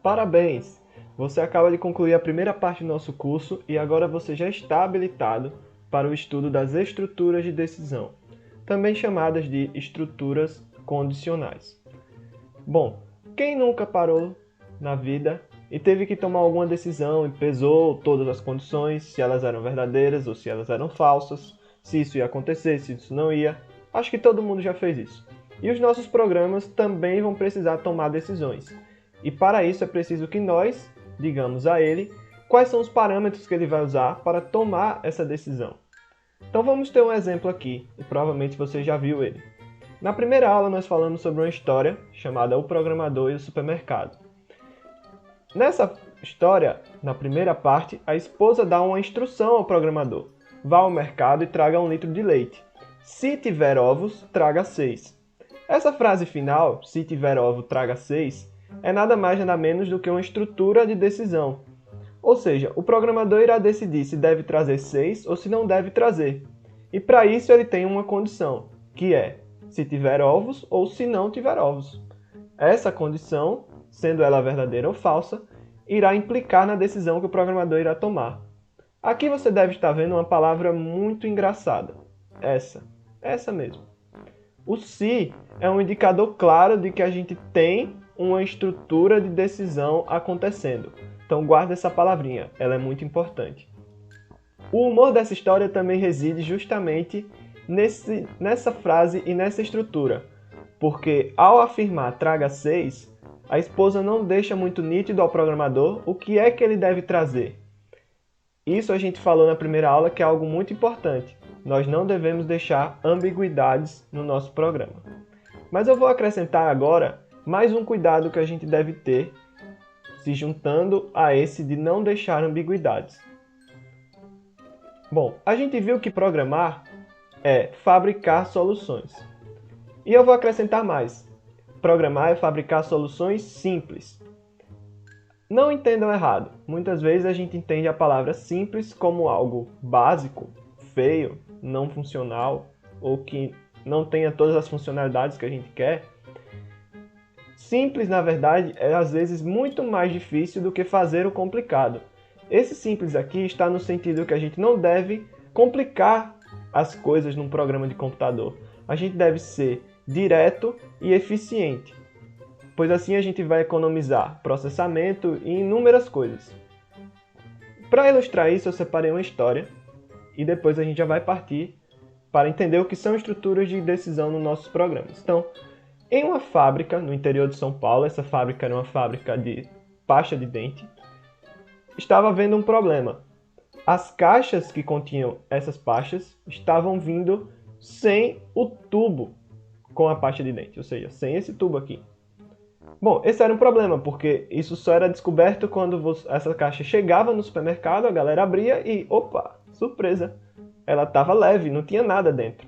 Parabéns! Você acaba de concluir a primeira parte do nosso curso e agora você já está habilitado para o estudo das estruturas de decisão, também chamadas de estruturas condicionais. Bom, quem nunca parou na vida e teve que tomar alguma decisão e pesou todas as condições, se elas eram verdadeiras ou se elas eram falsas, se isso ia acontecer, se isso não ia? Acho que todo mundo já fez isso. E os nossos programas também vão precisar tomar decisões. E para isso é preciso que nós digamos a ele quais são os parâmetros que ele vai usar para tomar essa decisão. Então vamos ter um exemplo aqui, e provavelmente você já viu ele. Na primeira aula nós falamos sobre uma história chamada O Programador e o Supermercado. Nessa história, na primeira parte, a esposa dá uma instrução ao programador. Vá ao mercado e traga 1 litro de leite. Se tiver ovos, traga 6. Essa frase final, se tiver ovo, traga 6, é nada mais nada menos do que uma estrutura de decisão. Ou seja, o programador irá decidir se deve trazer 6 ou se não deve trazer. E para isso ele tem uma condição, que é se tiver ovos ou se não tiver ovos. Essa condição, sendo ela verdadeira ou falsa, irá implicar na decisão que o programador irá tomar. Aqui você deve estar vendo uma palavra muito engraçada. Essa mesmo. O se é um indicador claro de que a gente tem uma estrutura de decisão acontecendo. Então guarda essa palavrinha, ela é muito importante. O humor dessa história também reside justamente nessa frase e nessa estrutura, porque ao afirmar traga 6, a esposa não deixa muito nítido ao programador o que é que ele deve trazer. Isso a gente falou na primeira aula que é algo muito importante. Nós não devemos deixar ambiguidades no nosso programa. Mas eu vou acrescentar agora mais um cuidado que a gente deve ter, se juntando a esse de não deixar ambiguidades. Bom, a gente viu que programar é fabricar soluções. E eu vou acrescentar mais. Programar é fabricar soluções simples. Não entendam errado. Muitas vezes a gente entende a palavra simples como algo básico, feio, não funcional, ou que não tenha todas as funcionalidades que a gente quer. Simples, na verdade, é às vezes muito mais difícil do que fazer o complicado. Esse simples aqui está no sentido que a gente não deve complicar as coisas num programa de computador. A gente deve ser direto e eficiente, pois assim a gente vai economizar processamento e inúmeras coisas. Para ilustrar isso, eu separei uma história e depois a gente já vai partir para entender o que são estruturas de decisão nos nossos programas. Então, em uma fábrica no interior de São Paulo, essa fábrica era uma fábrica de pasta de dente, estava havendo um problema. As caixas que continham essas pastas estavam vindo sem o tubo com a pasta de dente, ou seja, sem esse tubo aqui. Bom, esse era um problema, porque isso só era descoberto quando essa caixa chegava no supermercado, a galera abria e, opa, surpresa, ela estava leve, não tinha nada dentro.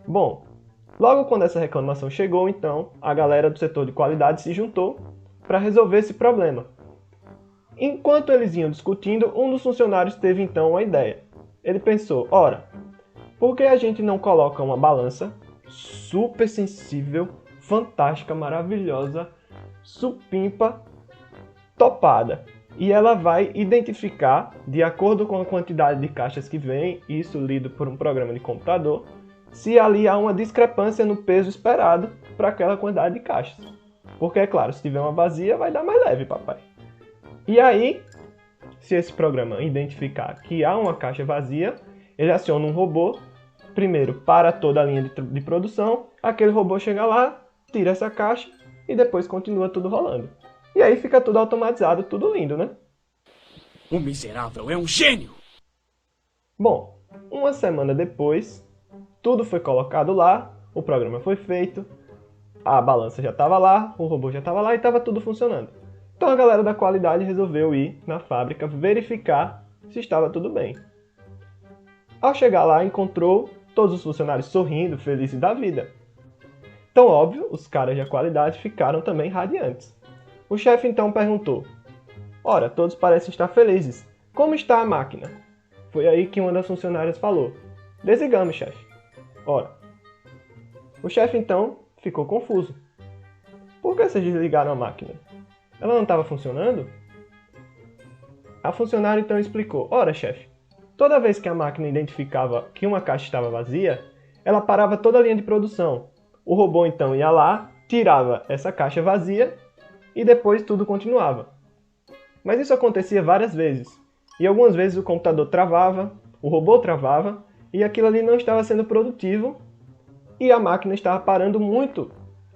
Bom, logo quando essa reclamação chegou, então, a galera do setor de qualidade se juntou para resolver esse problema. Enquanto eles iam discutindo, um dos funcionários teve então uma ideia. Ele pensou, ora, por que a gente não coloca uma balança super sensível, fantástica, maravilhosa, supimpa, topada? E ela vai identificar, de acordo com a quantidade de caixas que vem, isso lido por um programa de computador, se ali há uma discrepância no peso esperado para aquela quantidade de caixas. Porque, é claro, se tiver uma vazia, vai dar mais leve, papai. E aí, se esse programa identificar que há uma caixa vazia, ele aciona um robô, primeiro para toda a linha de produção, aquele robô chega lá, tira essa caixa e depois continua tudo rolando. E aí fica tudo automatizado, tudo lindo, né? O miserável é um gênio! Bom, uma semana depois, tudo foi colocado lá, o programa foi feito, a balança já estava lá, o robô já estava lá e estava tudo funcionando. Então a galera da qualidade resolveu ir na fábrica verificar se estava tudo bem. Ao chegar lá, encontrou todos os funcionários sorrindo, felizes da vida. Então, óbvio, os caras da qualidade ficaram também radiantes. O chefe então perguntou, ora, todos parecem estar felizes, como está a máquina? Foi aí que uma das funcionárias falou, desligamos, chefe. Ora, o chefe então ficou confuso. Por que vocês desligaram a máquina? ela não estava funcionando? A funcionária então explicou: ora, chefe, toda vez que a máquina identificava que uma caixa estava vazia, ela parava toda a linha de produção. O robô então ia lá, tirava essa caixa vazia e depois tudo continuava. Mas isso acontecia várias vezes. E algumas vezes o computador travava, o robô travava, e aquilo ali não estava sendo produtivo e a máquina estava parando muito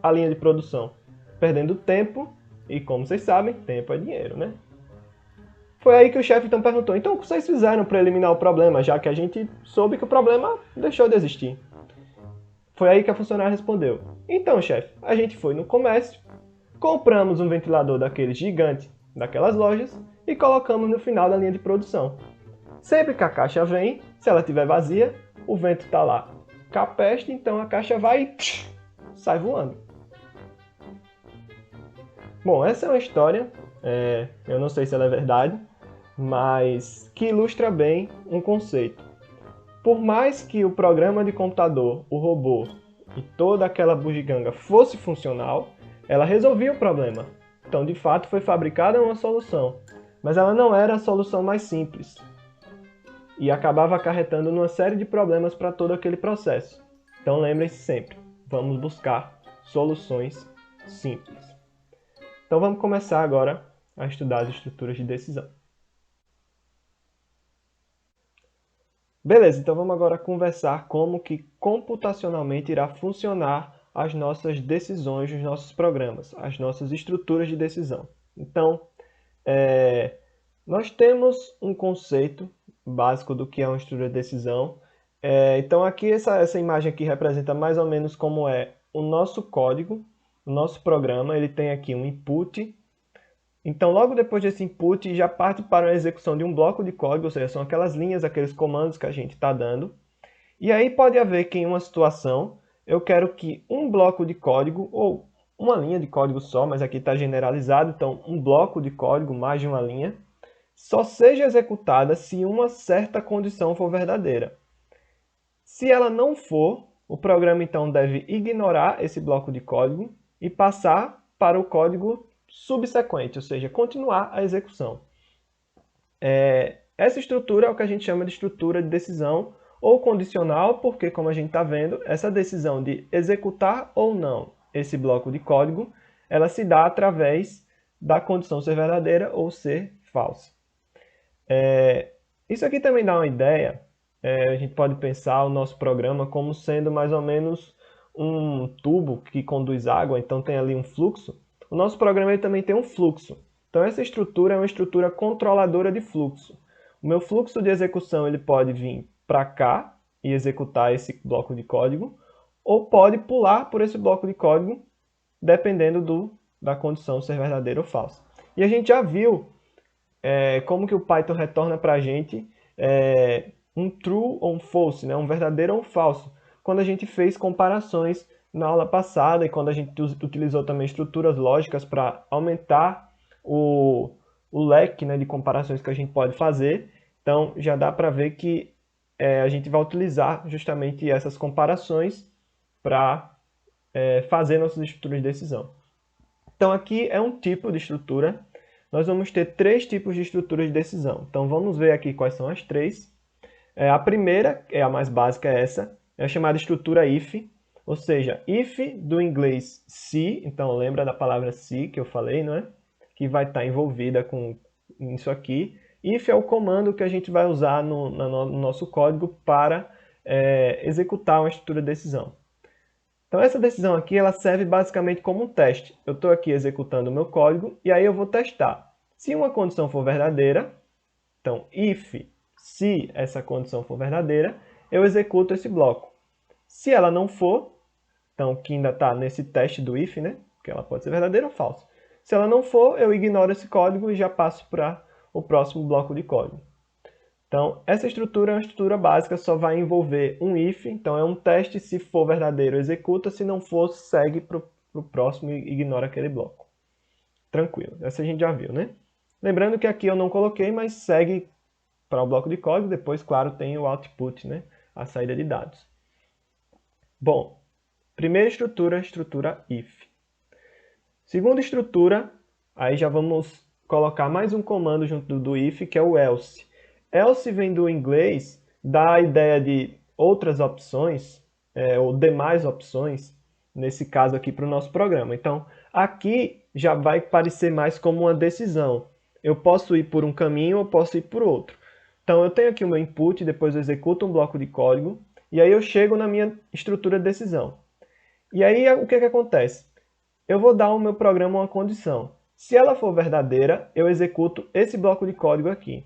a linha de produção, perdendo tempo, e como vocês sabem, tempo é dinheiro, né? Foi aí que o chefe então perguntou: então o que vocês fizeram para eliminar o problema, já que a gente soube que o problema deixou de existir? Foi aí que a funcionária respondeu: então, chefe, a gente foi no comércio, compramos um ventilador daquele gigante daquelas lojas e colocamos no final da linha de produção. Sempre que a caixa vem, se ela estiver vazia, o vento está lá capeste, então a caixa vai e sai voando. Bom, essa é uma história, eu não sei se ela é verdade, mas que ilustra bem um conceito. Por mais que o programa de computador, o robô e toda aquela bugiganga fosse funcional, ela resolvia o problema. Então, de fato, foi fabricada uma solução, mas ela não era a solução mais simples e acabava acarretando numa série de problemas para todo aquele processo. Então, lembrem-se sempre, vamos buscar soluções simples. Então, vamos começar agora a estudar as estruturas de decisão. Beleza, então vamos agora conversar como que computacionalmente irá funcionar as nossas decisões nos nossos programas, as nossas estruturas de decisão. Então, nós temos um conceito básico do que é uma estrutura de decisão. Então aqui essa imagem aqui representa mais ou menos como é o nosso código, o nosso programa. Ele tem aqui um input. Então logo depois desse input já parte para a execução de um bloco de código, ou seja, são aquelas linhas, aqueles comandos que a gente está dando. E aí pode haver que em uma situação eu quero que um bloco de código, ou uma linha de código só, mas aqui está generalizado, então um bloco de código, mais de uma linha, só seja executada se uma certa condição for verdadeira. Se ela não for, o programa então deve ignorar esse bloco de código e passar para o código subsequente, ou seja, continuar a execução. Essa estrutura é o que a gente chama de estrutura de decisão ou condicional, porque, como a gente está vendo, essa decisão de executar ou não esse bloco de código, ela se dá através da condição ser verdadeira ou ser falsa. Isso aqui também dá uma ideia. A gente pode pensar o nosso programa como sendo mais ou menos um tubo que conduz água, então tem ali um fluxo. O nosso programa ele também tem um fluxo. Então essa estrutura é uma estrutura controladora de fluxo. O meu fluxo de execução ele pode vir para cá e executar esse bloco de código, ou pode pular por esse bloco de código, dependendo da condição ser verdadeira ou falsa. E a gente já viu como que o Python retorna para a gente um true ou um false, né? Um verdadeiro ou um falso, quando a gente fez comparações na aula passada e quando a gente utilizou também estruturas lógicas para aumentar o leque, né, de comparações que a gente pode fazer. Então já dá para ver que a gente vai utilizar justamente essas comparações para fazer nossas estruturas de decisão. Então aqui é um tipo de estrutura. Nós vamos ter três tipos de estrutura de decisão. Então vamos ver aqui quais são as três. A primeira, a mais básica, é essa. É a chamada estrutura if. Ou seja, if do inglês se, então lembra da palavra se que eu falei, não é? Que vai estar envolvida com isso aqui. If é o comando que a gente vai usar no nosso código para executar uma estrutura de decisão. Então essa decisão aqui ela serve basicamente como um teste. Eu estou aqui executando o meu código e aí eu vou testar. Se uma condição for verdadeira, então if, se essa condição for verdadeira, eu executo esse bloco. Se ela não for, então que ainda está nesse teste do if, né? Que ela pode ser verdadeira ou falsa. Se ela não for, eu ignoro esse código e já passo para o próximo bloco de código. Então, essa estrutura é uma estrutura básica, só vai envolver um if, então é um teste, se for verdadeiro, executa, se não for, segue para o próximo e ignora aquele bloco. Tranquilo, essa a gente já viu, né? Lembrando que aqui eu não coloquei, mas segue para o bloco de código, depois, claro, tem o output, né? A saída de dados. Bom, primeira estrutura, estrutura if. Segunda estrutura, Aí já vamos colocar mais um comando junto do if, que é o else. Else vem do inglês, dá a ideia de outras opções, ou demais opções, nesse caso aqui para o nosso programa. Então, aqui já vai parecer mais como uma decisão. Eu posso ir por um caminho ou posso ir por outro. Então, eu tenho aqui o meu input, depois eu executo um bloco de código, e aí eu chego na minha estrutura de decisão. E aí, o que acontece? Eu vou dar ao meu programa uma condição. Se ela for verdadeira, eu executo esse bloco de código aqui.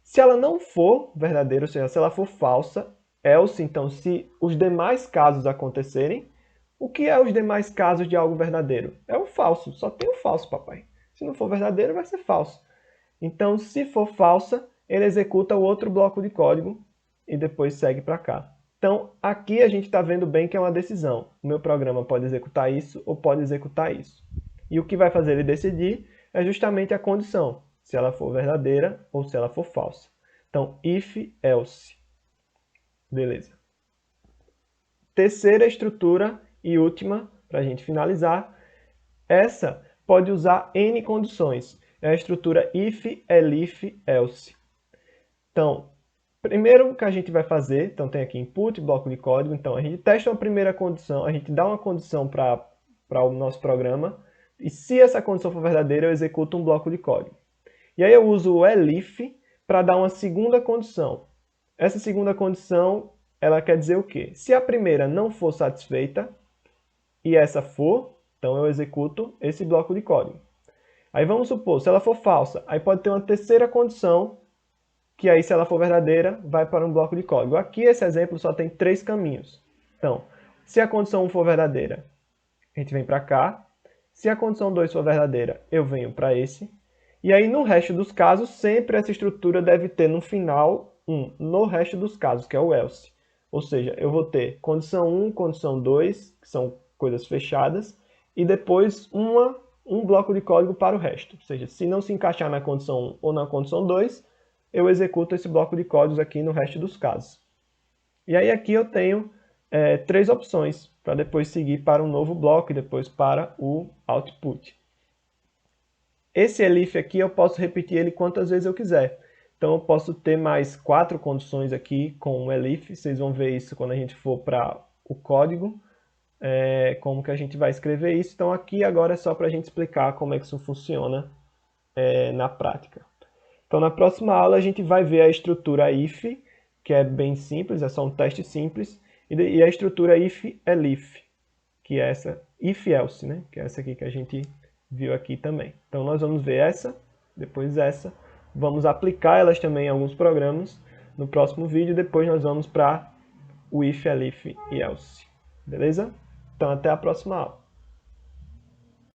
Se ela não for verdadeira, ou seja, se ela for falsa, else, então, se os demais casos acontecerem, o que é os demais casos de algo verdadeiro? É o falso, só tem o falso, papai. Se não for verdadeiro, vai ser falso. Então, se for falsa, ele executa o outro bloco de código e depois segue para cá. Então, aqui a gente está vendo bem que é uma decisão. O meu programa pode executar isso ou pode executar isso. E o que vai fazer ele decidir é justamente a condição, se ela for verdadeira ou se ela for falsa. Então, if, else. Beleza. Terceira estrutura e última, para a gente finalizar. Essa pode usar N condições. É a estrutura if, elif, else. Então, primeiro que a gente vai fazer, então tem aqui input, bloco de código, então a gente testa uma primeira condição, a gente dá uma condição para o nosso programa, e se essa condição for verdadeira, eu executo um bloco de código. E aí eu uso o elif para dar uma segunda condição. Essa segunda condição, ela quer dizer o quê? Se a primeira não for satisfeita, e essa for, então eu executo esse bloco de código. Aí vamos supor, se ela for falsa, aí pode ter uma terceira condição, que aí, se ela for verdadeira, vai para um bloco de código. Aqui, esse exemplo só tem 3 caminhos. Então, se a condição 1 for verdadeira, a gente vem para cá. Se a condição 2 for verdadeira, eu venho para esse. E aí, no resto dos casos, sempre essa estrutura deve ter no final no resto dos casos, que é o else. Ou seja, eu vou ter condição 1, condição 2, que são coisas fechadas, e depois um bloco de código para o resto. Ou seja, se não se encaixar na condição 1 ou na condição 2, eu executo esse bloco de códigos aqui no resto dos casos. E aí aqui eu tenho 3 opções para depois seguir para um novo bloco e depois para o output. Esse elif aqui eu posso repetir ele quantas vezes eu quiser. Então eu posso ter mais 4 condições aqui com o elif. Vocês vão ver isso quando a gente for para o código, como que a gente vai escrever isso. Então aqui agora é só para a gente explicar como é que isso funciona na prática. Então, na próxima aula, a gente vai ver a estrutura if, que é bem simples, é só um teste simples, e a estrutura if-elif, que é essa, if-else, né? Que é essa aqui que a gente viu aqui também. Então, nós vamos ver essa, depois essa, vamos aplicar elas também em alguns programas no próximo vídeo, depois nós vamos para o if, elif e else. Beleza? Então, até a próxima aula.